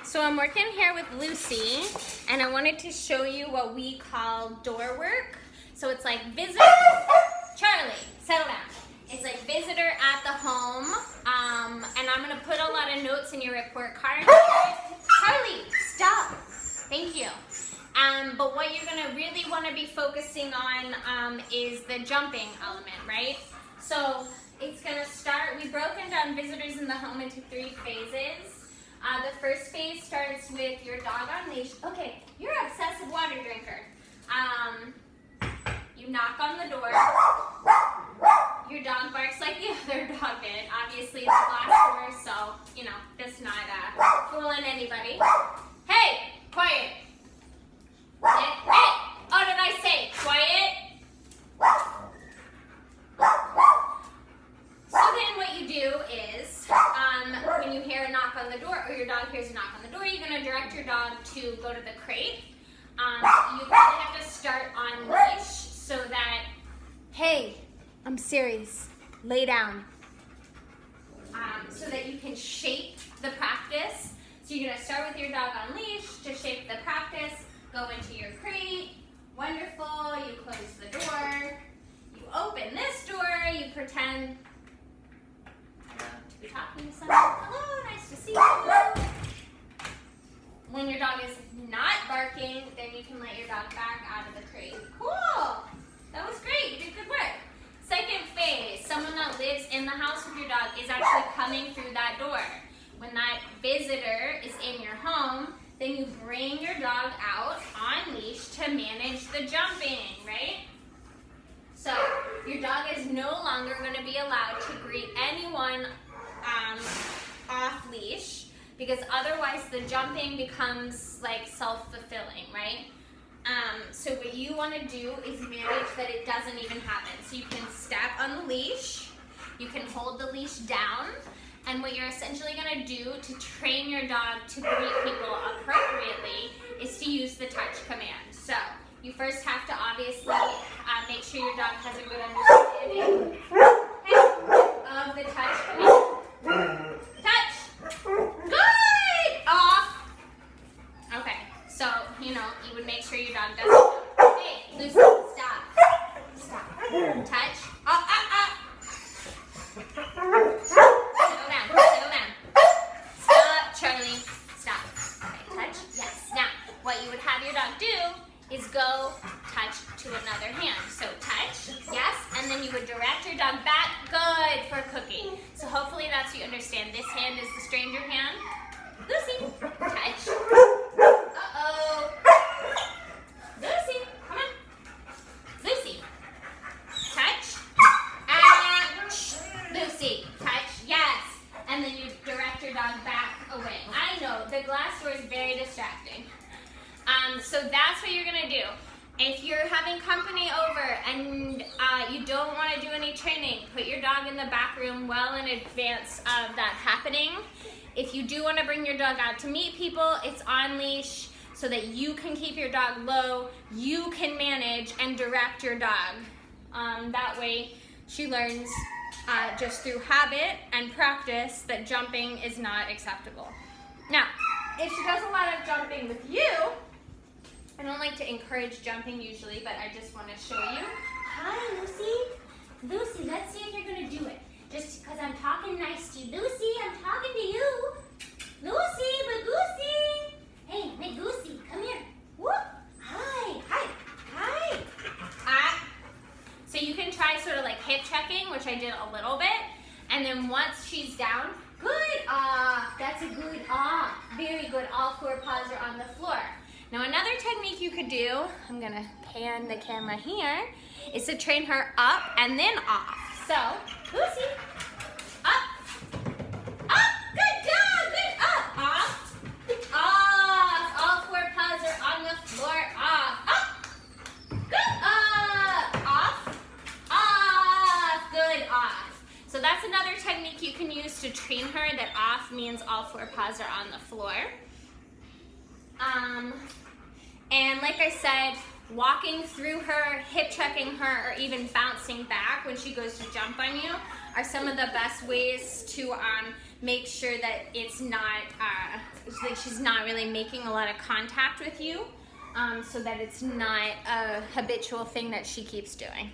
So I'm working here with Lucy, and I wanted to show you what we call door work. So it's like visitor, Charlie, settle down. It's like visitor at the home, and I'm gonna put a lot of notes in your report card. Charlie, stop. Thank you. But what you're gonna really wanna be focusing on is the jumping element, right? So it's gonna start, we've broken down visitors in the home into 3 phases. The first phase starts with your dog on leash. Okay, you're an obsessive water drinker. You knock on the door. Your dog barks like the other dog did. Obviously, it's a glass door, so, you know, that's not fooling anybody. Hey, quiet. Hey, oh, did I say quiet? So then what you do is, when you hear a knock on the door, or your dog hears a knock on the door, you're going to direct your dog to go to the crate. You probably have to start on leash so that, hey, I'm serious, lay down. So that you can shape the practice. So you're going to start with your dog on leash to shape the practice, go into your crate, wonderful, you close the door, you open this door, you pretend to be talking to someone. Hello, nice to see you. When your dog is not barking, then you can let your dog back out of the crate. Cool. That was great. You did good work. Second phase, someone that lives in the house with your dog is actually coming through that door. When that visitor is in your home, then you bring your dog out on leash to manage the jumping, right? So your dog is no longer going to be allowed to greet anyone off leash, because otherwise the jumping becomes like self-fulfilling, right? So what you want to do is manage that it doesn't even happen. So you can step on the leash, you can hold the leash down, and what you're essentially going to do to train your dog to greet people appropriately is to use the touch command. So you first have to obviously make sure your dog has a good understanding of the touch command. Touch. Good. Off. Okay. So, you know, you would make sure your dog doesn't jump. Hey, Lucy, stop. Stop. Touch. Settle down. Settle down. Stop, Charlie. Stop. Okay, touch. Yes. Now, what you would have your dog do is go touch to another hand. So touch, yes, and then you would direct your dog back. Good for cooking. So hopefully that's you understand. This hand is the stranger hand. Lucy, touch. Uh-oh. Lucy, come on. Lucy, touch. Lucy, touch, yes. And then you direct your dog back away. I know, the glass door is very distracting. So that's what you're gonna do. If you're having company over and you don't want to do any training, put your dog in the back room well in advance of that happening. If you do want to bring your dog out to meet people, it's on leash so that you can keep your dog low, you can manage and direct your dog. That way she learns just through habit and practice that jumping is not acceptable. Now, if she does a lot of jumping with you, I don't like to encourage jumping usually, but I just want to show you. Hi, Lucy. Lucy, let's see if you're going to do it. Just because I'm talking nice to you. Lucy, I'm talking to you. Lucy, Magoosie. Hey, Magoosie, come here. Whoop. Hi, hi, hi. So you can try sort of like hip checking, which I did a little bit. And then once she's down, good off. That's a good off. Very good. All 4 paws are on the floor. Now another technique you could do, I'm gonna pan the camera here, is to train her up and then off. So, Lucy, up, good dog, good, off, all 4 paws are on the floor, off, good, off, good, off. So that's another technique you can use to train her, that off means all 4 paws are on the floor. And like I said, walking through her, hip checking her, or even bouncing back when she goes to jump on you are some of the best ways to make sure that it's not like she's not really making a lot of contact with you, so that it's not a habitual thing that she keeps doing.